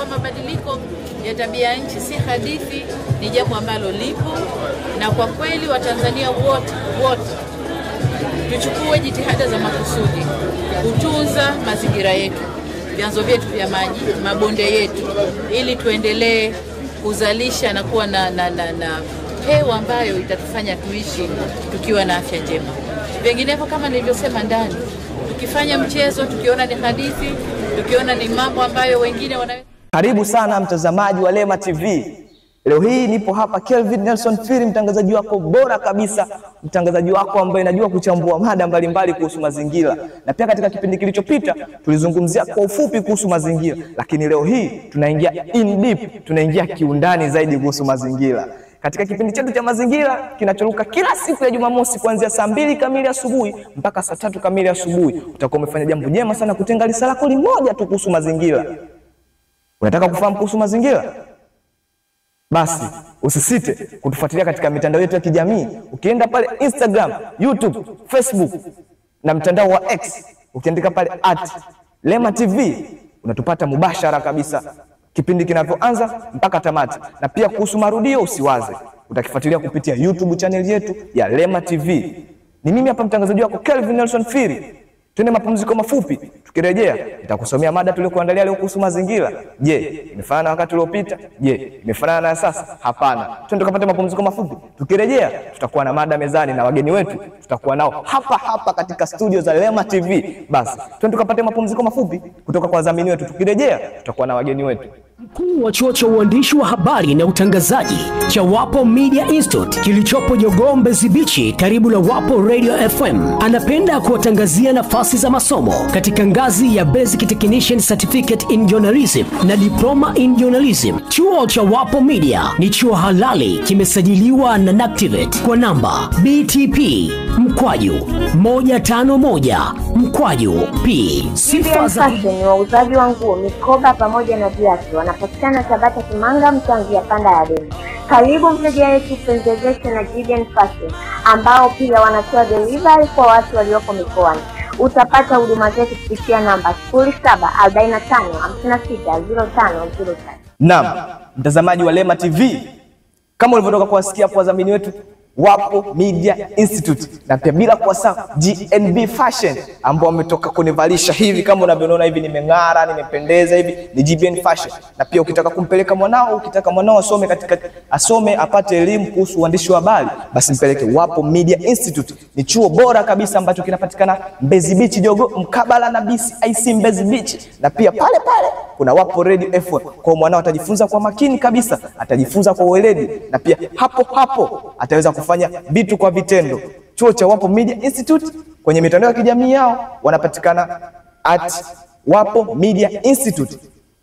Kwa mabadiliko ya tabia nchi si hadithi, ni jambo ambalo lipo, na kwa kweli Watanzania wote tuchukue jitihada za makusudi kutunza mazingira yetu, vyanzo vyetu vya maji, mabonde yetu, ili tuendelee kuzalisha na kuwa na hewa ambayo itatufanya tuishi tukiwa na afya njema. Vinginevyo kama nilivyosema ndani, tukifanya mchezo, tukiona ni hadithi, tukiona ni mambo ambayo wengine wanaweza. Karibu sana mtazamaji wa Lema TV. Leo hii nipo hapa Kelvin Nelson Phiri, mtangazaji wako bora kabisa, mtangazaji wako ambaye anajua kuchambua mada mbalimbali kuhusu mazingira. Na pia katika kipindi kilichopita tulizungumzia kwa ufupi kuhusu mazingira, lakini leo hii tunaingia in deep, tunaingia kiundani zaidi kuhusu mazingira. Katika kipindi chetu cha mazingira kinachoruka kila siku ya Jumamosi kuanzia saa 2 kamili asubuhi mpaka saa 3 kamili asubuhi, utakuwa umefanya jambo jema sana kutenga risala lako moja tu kuhusu mazingira. Unataka kufahamu kuhusu mazingira? Basi usisite kutufuatilia katika mitandao yetu ya kijamii. Ukienda pale Instagram, YouTube, Facebook na mtandao wa X, ukiandika pale @Lema TV, unatupata mubashara kabisa kipindi kinavyoanza mpaka tamati. Na pia kuhusu marudio usiwaze, utakifuatilia kupitia YouTube channel yetu ya Lema TV. Ni mimi hapa mtangazaji wako Kelvin Nelson Phiri. Twende mapumziko mafupi, tukirejea nitakusomea mada tuliyokuandalia leo kuhusu mazingira. Je, imefanana na wakati uliopita? Je, imefanana na sasa? Hapana. Twende tukapate mapumziko mafupi. Tukirejea tutakuwa na mada mezani na wageni wetu tutakuwa nao hapa katika studio za Lema TV. Basi twende tukapate mapumziko mafupi kutoka kwa wadhamini wetu. Tukirejea tutakuwa na wageni wetu. Mkuu wa chuo cha uandishi wa habari na utangazaji cha Wapo Media Institute kilichopo Jogoo Mbezi Beach karibu na Wapo Radio FM anapenda kuwatangazia nafasi za masomo katika ngazi ya Basic Technician Certificate in Journalism na Diploma in Journalism. Chuo cha Wapo Media ni chuo halali, kimesajiliwa na NACTIVATE kwa namba BTP /151/P. Sifa za ni wauzaji wa nguo, mikoba pamoja na viatu. Wanapatikana Tabata Kimanga, Mtwangia Panda ya Deni. Karibu mteja wetu Pendezesha na Gideon Fashion, ambao pia wanatoa delivery kwa watu walioko mikoani. Utapata huduma zetu kupitia namba 0745560503. Naam, mtazamaji wa Lema TV, kama ulivyotoka kuwasikia hapo wadhamini wetu Wapo Media Institute, na pia bila kuwasahau GNB Fashion ambao wametoka kunivalisha hivi kama unavyoona hivi, nimeng'ara, nimependeza hivi, ni GNB Fashion. Na pia ukitaka kumpeleka mwanao, ukitaka mwanao asome apate elimu kuhusu uandishi wa habari, basi mpeleke Wapo Media Institute. Ni chuo bora kabisa ambacho kinapatikana Mbezi Beach Jogoo, mkabala na BCIC Mbezi Beach. Na pia pale kuna Wapo Radio FM. Kwa mwanao atajifunza kwa makini kabisa, atajifunza kwa weledi, na pia hapo ataweza kufanya vitu kwa vitendo. Chuo cha Wapo Media Institute kwenye mitandao ya kijamii yao wanapatikana @Wapo Media Institute,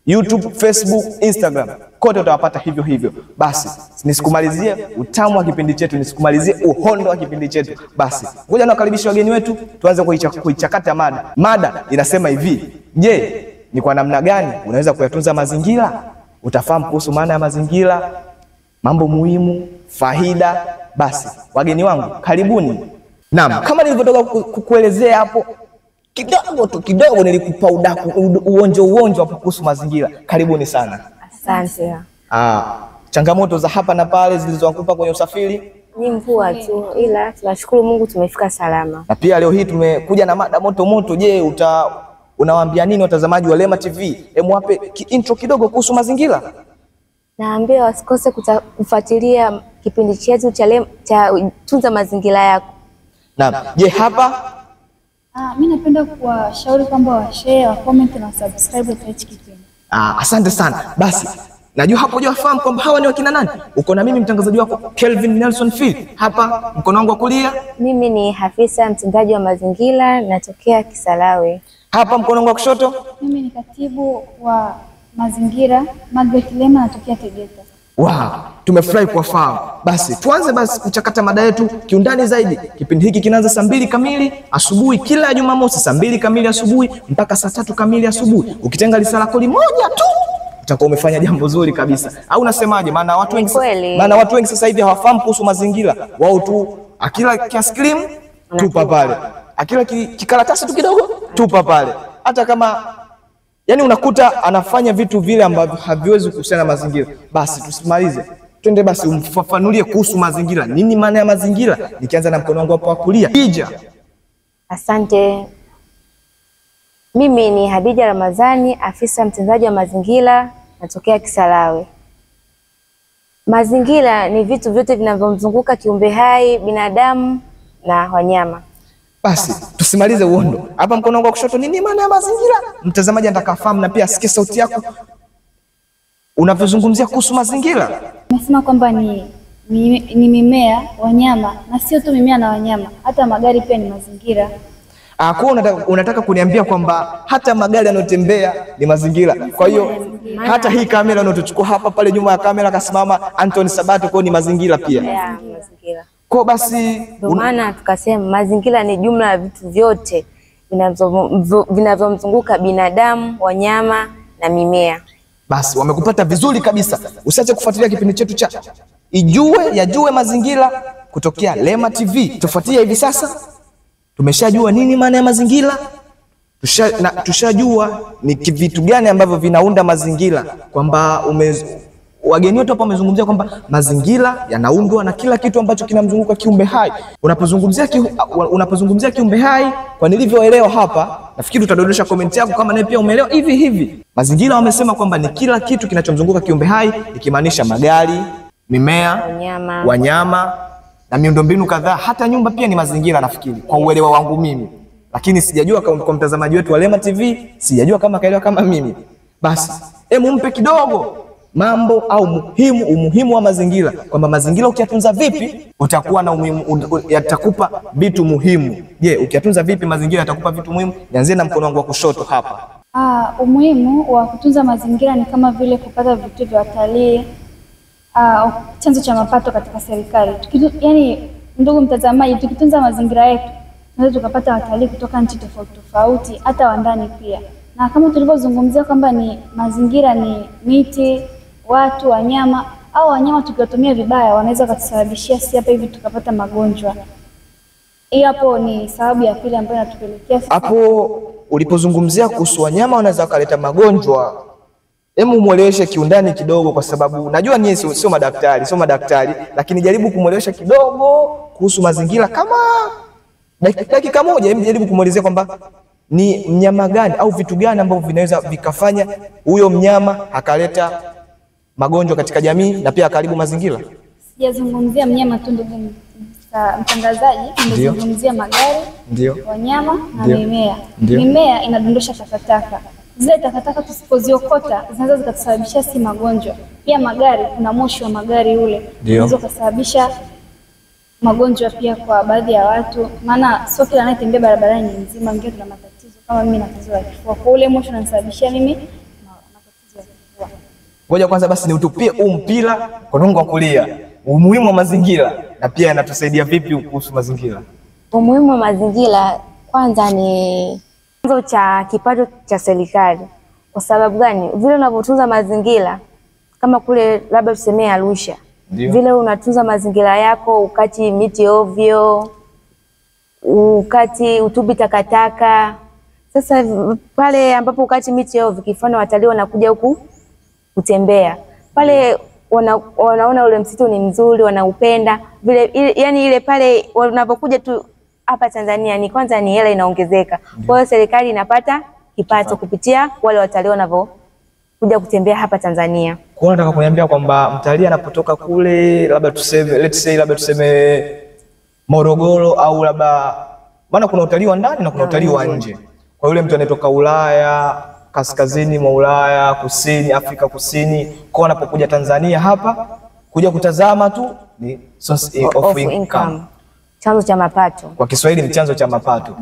YouTube, Facebook, Instagram, kote utawapata hivyo. Basi nisikumalizie utamu wa kipindi chetu, nisikumalizie uhondo wa kipindi chetu. Basi ngoja nawakaribisha wageni wetu, tuanze kuichakata mada. Mada inasema hivi: je, ni kwa namna gani unaweza kuyatunza mazingira? Utafahamu kuhusu maana ya mazingira, mambo muhimu, faida. Basi wageni wangu karibuni. Naam, kama nilivyotoka kukuelezea hapo kidogo nilikupa uonjo hapo kuhusu mazingira. Karibuni sana. Asante. Changamoto za hapa na pale zilizowakupa kwenye usafiri? Ni mvua tu, ila tunashukuru Mungu tumefika salama. Na pia leo hii tumekuja na mada moto. Je, unawaambia nini watazamaji wa Lema TV? Hebu wape intro kidogo kuhusu mazingira. Naambia wasikose kufuatilia kipindi chetu cha tunza mazingira yako. Naam. Je, hapa mimi napenda kuwashauri kwamba washare, wa comment na subscribe kwa hichi kipindi. Asante sana. Basi najua hapo hujafahamu kwamba hawa ni wakina nani. Uko na mimi mtangazaji wako Kelvin Nelson Phiri. Hapa mkono wangu wa kulia mimi ni Hafisa, mtendaji wa mazingira, natokea Kisarawe. Hapa mkono wangu wa kushoto mimi ni katibu wa mazingira, Margaret Lema, natokea Tegeta. Wow, tumefurahi kuwafahamu. Basi tuanze kuchakata mada yetu kiundani zaidi. Kipindi hiki kinaanza saa 2 kamili asubuhi kila Jumamosi, saa 2 kamili asubuhi mpaka saa 3 kamili asubuhi. Ukitenga risala lako moja tu utakuwa umefanya jambo zuri kabisa. Au unasemaje? Maana watu wengi sasa hivi hawafahamu kuhusu mazingira. Wao tu akila kiaskrim tupa pale, akila kikaratasi tu kidogo tupa pale. Hata kama yani unakuta anafanya vitu vile ambavyo haviwezi kuhusiana na mazingira. Basi tusimalize, twende basi umfafanulie kuhusu mazingira. Nini maana ya mazingira? Nikianza na mkono wangu hapo wa kulia. Hadija. Asante. Mimi ni Hadija Ramadhani, afisa mtendaji wa mazingira, natokea Kisarawe. Mazingira ni vitu vyote vinavyomzunguka kiumbe hai, binadamu na wanyama. Basi tusimalize uondo. Hapa mkono wangu wa kushoto, nini maana ya mazingira? Mtazamaji anataka fahamu na pia asikie sauti yako unavyozungumzia kuhusu mazingira. Nasema kwamba ni mimea, wanyama, na sio tu mimea na wanyama, hata magari pia ni mazingira. Kwa unataka kuniambia kwamba hata magari yanayotembea ni mazingira. Kwa hiyo hata hii kamera unayochukua hapa, pale nyuma ya kamera kasimama Anthony Sabato, kwa ni mazingira pia. Mazingira. Kwa basi ndio maana tukasema mazingira ni jumla ya vitu vyote vinavyomzunguka binadamu, wanyama na mimea. Basi wamekupata vizuri kabisa. Usiache kufuatilia kipindi chetu cha Yajue Mazingira kutokea Lema TV. Tufuatie hivi sasa. Tumeshajua nini maana ya mazingira. Tushajua ni vitu gani ambavyo vinaunda mazingira, kwamba wageni wetu hapa wamezungumzia kwamba mazingira yanaundwa na kila kitu ambacho kinamzunguka kiumbe hai. Unapozungumzia kiumbe hai, kwa nilivyoelewa hapa, nafikiri utadondosha comment yako kama naye pia umeelewa hivi. Mazingira wamesema kwamba ni kila kitu kinachomzunguka kiumbe hai, ikimaanisha magari, mimea, wanyama na miundombinu kadhaa. Hata nyumba pia ni mazingira nafikiri, kwa uelewa wangu mimi. Lakini sijajua kwa mtazamaji wetu wa Lema TV, sijajua kama kaelewa kama mimi. Basi, mpe kidogo mambo au umuhimu wa mazingira, kwamba mazingira ukiyatunza vipi utakuwa na yatakupa vitu muhimu. Je, ukiyatunza vipi mazingira yatakupa vitu muhimu? Nianzie na mkono wangu wa kushoto hapa. Umuhimu wa kutunza mazingira ni kama vile kupata vitu vya watalii, chanzo cha mapato katika serikali. Yaani ndugu mtazamaji, tukitunza mazingira yetu tunaweza tukapata watalii kutoka nchi tofauti, hata wa ndani pia. Na kama tulivyozungumzia kwamba ni mazingira ni miti, watu, wanyama, au wanyama tukiwatumia vibaya wanaweza kutusababishia sisi hapa hivi tukapata magonjwa. Hii hapo ni sababu ya pili ambayo inatupelekea hapo. Ulipozungumzia kuhusu wanyama wanaweza kuleta magonjwa, hebu mueleweshe kiundani kidogo, kwa sababu najua nyinyi sio madaktari, lakini jaribu kumuelewesha kidogo kuhusu mazingira kama dakika moja. Hebu jaribu kumuelezea kwamba ni mnyama gani au vitu gani ambavyo vinaweza vikafanya huyo mnyama akaleta magonjwa katika jamii na pia akaribu mazingira. Sijazungumzia mnyama tu ndugu mtangazaji, nimezungumzia magari, wanyama na mimea. Mimea inadondosha takataka. Zile takataka tusipoziokota zinaweza zikatusababishia si magonjwa. Pia magari, kuna moshi wa magari ule unaweza kusababisha magonjwa pia kwa baadhi ya watu, maana sio kila anayetembea barabarani ni mzima. Wengine tuna matatizo, kama mimi na tatizo la kifua, kwa ule moshi unanisababishia mimi matatizo ya kifua. Ngoja kwanza basi niutupie mpira konongo kulia, umuhimu wa mazingira na pia yanatusaidia vipi kuhusu mazingira. Umuhimu wa mazingira kwanza ni chanzo cha kipato cha serikali. Kwa sababu gani? Vile unavyotunza mazingira, kama kule labda tusemee Arusha, vile unatunza mazingira yako, ukati miti ovyo, ukati utubi takataka. Sasa pale ambapo ukati miti ovyo, kifano watalii wanakuja huku kutembea pale, wanaona ule msitu ni mzuri, wanaupenda vile, yani ile pale wanapokuja tu hapa Tanzania ni kwanza ni hela inaongezeka. Kwa hiyo serikali inapata kipato kupitia wale watalii wanavyokuja kutembea hapa Tanzania. Kwa hiyo nataka kuniambia kwamba mtalii anapotoka kule, labda tuseme Morogoro, au labda maana kuna utalii wa ndani na kuna utalii wa nje. Kwa yule mtu anatoka Ulaya, kaskazini mwa Ulaya, kusini, Afrika Kusini, kwa anapokuja Tanzania hapa kuja kutazama tu ni source of income. Chanzo cha mapato. Kwa Kiswahili ni chanzo cha mapato.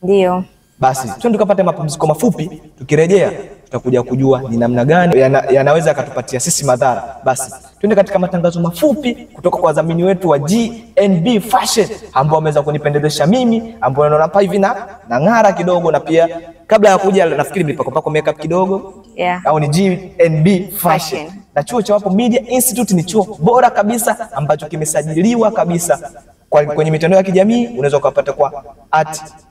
Ndio. Basi twende tukapate mapumziko mafupi, tukirejea tutakuja kujua ni namna gani yanaweza yakatupatia sisi madhara. Basi twende katika matangazo mafupi kutoka kwa wadhamini wetu wa GNB Fashion ambao wameweza kunipendezesha mimi, ambao naona hapa hivi na ng'ara kidogo, na pia kabla ya kuja nafikiri mlipako makeup kidogo. Au ni GNB Fashion. Na chuo cha Wapo Media Institute ni chuo bora kabisa ambacho kimesajiliwa kabisa kwenye mitandao ya kijamii. Unaweza kupata kwa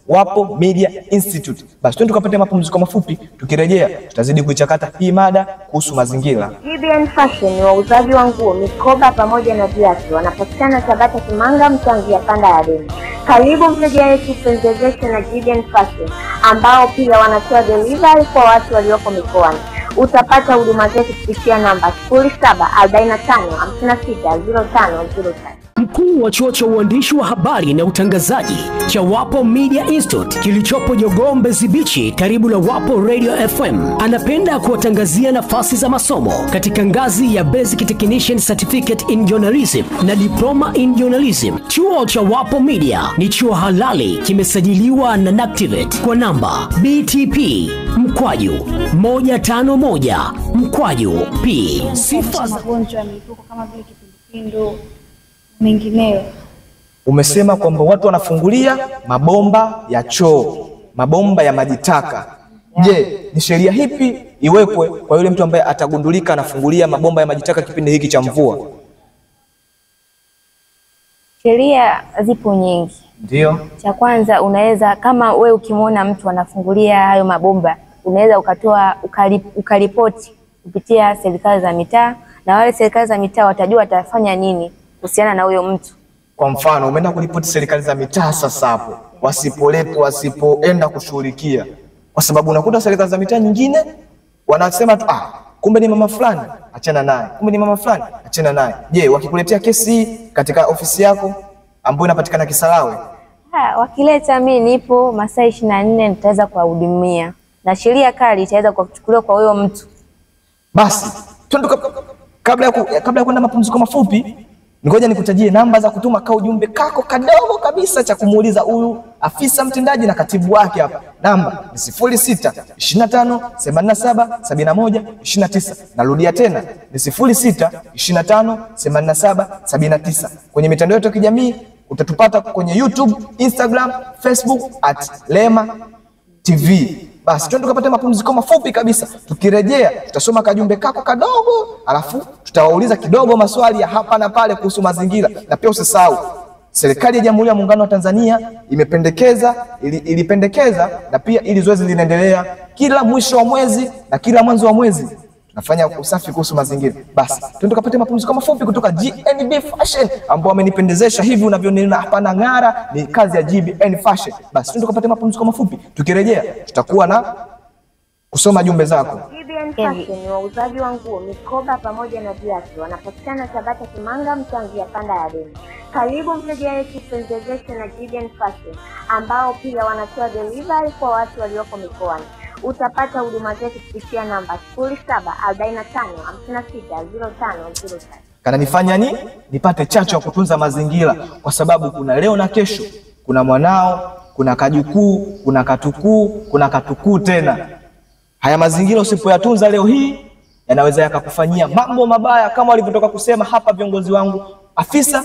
Wapo Media Institute. Basi twende tukapate mapumziko mafupi, tukirejea tutazidi kuichakata hii mada kuhusu mazingira. GBN Fashion ni wauzaji wa nguo, mikoba pamoja na viatu. Wanapatikana Tabata Kimanga, Mtanzia Panda ya Deni. Karibu mteja wetu Penzezeshe na GBN Fashion, ambao pia wanatoa delivery kwa watu walioko mikoani. Utapata huduma zetu kupitia namba 0745560505. Mkuu wa chuo cha uandishi wa habari na utangazaji cha Wapo Media Institute kilichopo Jogoo Mbezi Beach karibu na Wapo Radio FM anapenda kuwatangazia nafasi za masomo katika ngazi ya Basic Technician Certificate in Journalism na Diploma in Journalism. Chuo cha Wapo Media ni chuo halali, kimesajiliwa na NACTIVATE kwa namba BTP /151/P. Sifa za magonjwa ya milipuko kama vile kipindupindu mengineyo. Umesema kwamba watu wanafungulia mabomba ya choo, mabomba ya maji taka. Je, ni sheria hipi iwekwe kwa yule mtu ambaye atagundulika anafungulia mabomba ya maji taka kipindi hiki cha mvua? Sheria zipo nyingi. Ndio. Cha kwanza, unaweza kama we ukimwona mtu anafungulia hayo mabomba, unaweza ukaripoti kupitia serikali za mitaa, na wale serikali za mitaa watajua watafanya nini kuhusiana na huyo mtu. Kwa mfano, umeenda kuripoti serikali za mitaa, sasa hapo wasipoenda kushughulikia, kwa sababu unakuta serikali za mitaa nyingine wanasema tu kumbe ni mama fulani, achana naye. Kumbe ni mama fulani, achana naye. Je, wakikuletea kesi katika ofisi yako ambayo inapatikana Kisarawe? Wakileta, mimi nipo masaa 24 nitaweza kuwahudumia, na sheria kali itaweza kuchukuliwa kwa huyo mtu. Basi kabla ya kwenda mapumziko mafupi, ngoja nikutajie namba za kutuma ka ujumbe kako kadogo kabisa cha kumuuliza huyu afisa mtendaji na katibu wake hapa. Namba ni 0625877129. Narudia tena ni 0625877129. Kwenye mitandao yetu ya kijamii utatupata kwenye YouTube, Instagram, Facebook @Lema TV. Basi twende tukapate mapumziko mafupi kabisa. Tukirejea tutasoma kajumbe kako kadogo, alafu tutawauliza kidogo maswali ya hapa na pale kuhusu mazingira. Na pia usisahau, serikali ya Jamhuri ya Muungano wa Tanzania ilipendekeza na pia ili zoezi linaendelea kila mwisho wa mwezi na kila mwanzo wa mwezi tunafanya usafi kuhusu mazingira. Basi twende tukapate mapumziko mafupi kutoka GNB Fashion ambao wamenipendezesha hivi unavyoniona hapa na ng'ara, ni kazi ya GBN Fashion. Basi twende tukapate mapumziko mafupi, tukirejea tutakuwa na kusoma jumbe zako. GBN Fashion ni wauzaji wa nguo, mikoba pamoja na viatu. Wanapatikana Tabata Kimanga, Mtanzia Panda ya Deni. Karibu mteja wetu Penzezeshe na GBN Fashion, ambao pia wanatoa delivery kwa watu walioko mikoani. Utapata huduma zetu kupitia namba 0745560505. Kananifanya nipate chachu ya kutunza mazingira, kwa sababu kuna leo na kesho, kuna mwanao, kuna kajukuu, kuna katukuu, kuna katukuu tena. Haya mazingira usipoyatunza leo hii yanaweza yakakufanyia mambo mabaya, kama walivyotoka kusema hapa viongozi wangu, afisa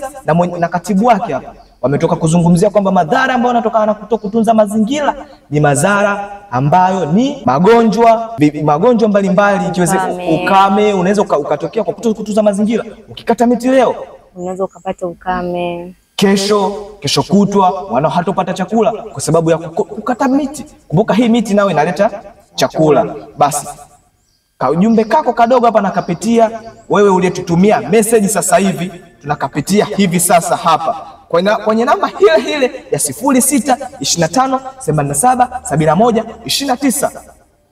na katibu wake hapa. Wametoka kuzungumzia kwamba madhara ambayo yanatokana na kutokutunza mazingira ni madhara ambayo ni magonjwa mbalimbali, ikiwezekana ukame unaweza ukatokea kwa kutokutunza mazingira. Ukikata miti leo unaweza ukapata ukame. Kesho kutwa mwana hatopata chakula kwa sababu ya kukata miti. Kumbuka hii miti nayo inaleta chakula. Basi kaujumbe kako kadogo hapa nakapitia, wewe uliyetutumia message sasa hivi tunakapitia hivi sasa hapa kwenye namba ile ya 0625877129.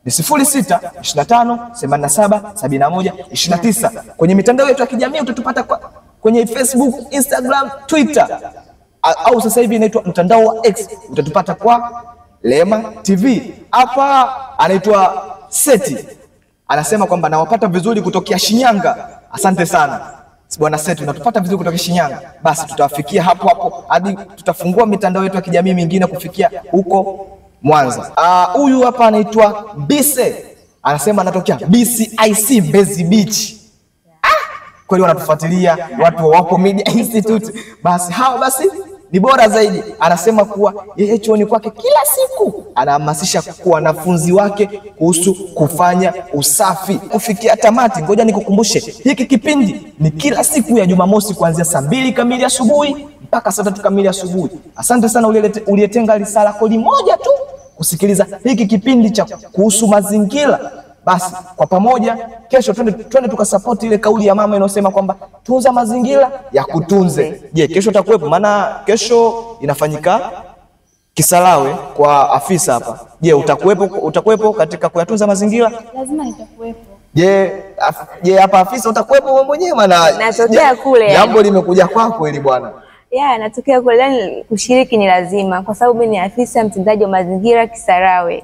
Ni 0625877129. Kwenye mitandao yetu ya kijamii utatupata kwenye Facebook, Instagram, Twitter, au sasa hivi inaitwa mtandao wa X, utatupata kwa Lema TV. Hapa anaitwa Seti, anasema kwamba nawapata vizuri kutokea Shinyanga. Asante sana Bwana Seti, unatupata vizuri kutoka Shinyanga. Basi tutawafikia hapo hadi tutafungua mitandao yetu ya kijamii mingine kufikia huko Mwanza. Huyu hapa anaitwa Bise, anasema anatokea BCIC Mbezi Beach. Kweli wanatufuatilia watu wa Wapo Media Institute. Basi ni bora zaidi. Anasema kuwa yeye chuoni kwake kila siku anahamasisha kwa wanafunzi wake kuhusu kufanya usafi. Kufikia tamati, ngoja nikukumbushe, hiki kipindi ni kila siku ya Jumamosi kuanzia saa 2 kamili asubuhi mpaka saa 3 kamili asubuhi. Asante sana uliyetenga risala kodi moja tu kusikiliza hiki kipindi cha kuhusu mazingira. Basi kwa pamoja kesho twende tukasupport ile kauli ya mama inayosema kwamba tunza mazingira ya kutunze. Je, kesho utakuwepo? Maana kesho inafanyika Kisarawe kwa afisa hapa. Je, utakuwepo katika kuyatunza mazingira? Lazima nitakuwepo. Je, hapa afisa utakuwepo wewe mwenyewe? Maana natokea kule. Jambo limekuja kwako ili bwana. Natokea kule, kushiriki ni lazima kwa sababu mimi ni afisa mtendaji wa mazingira Kisarawe.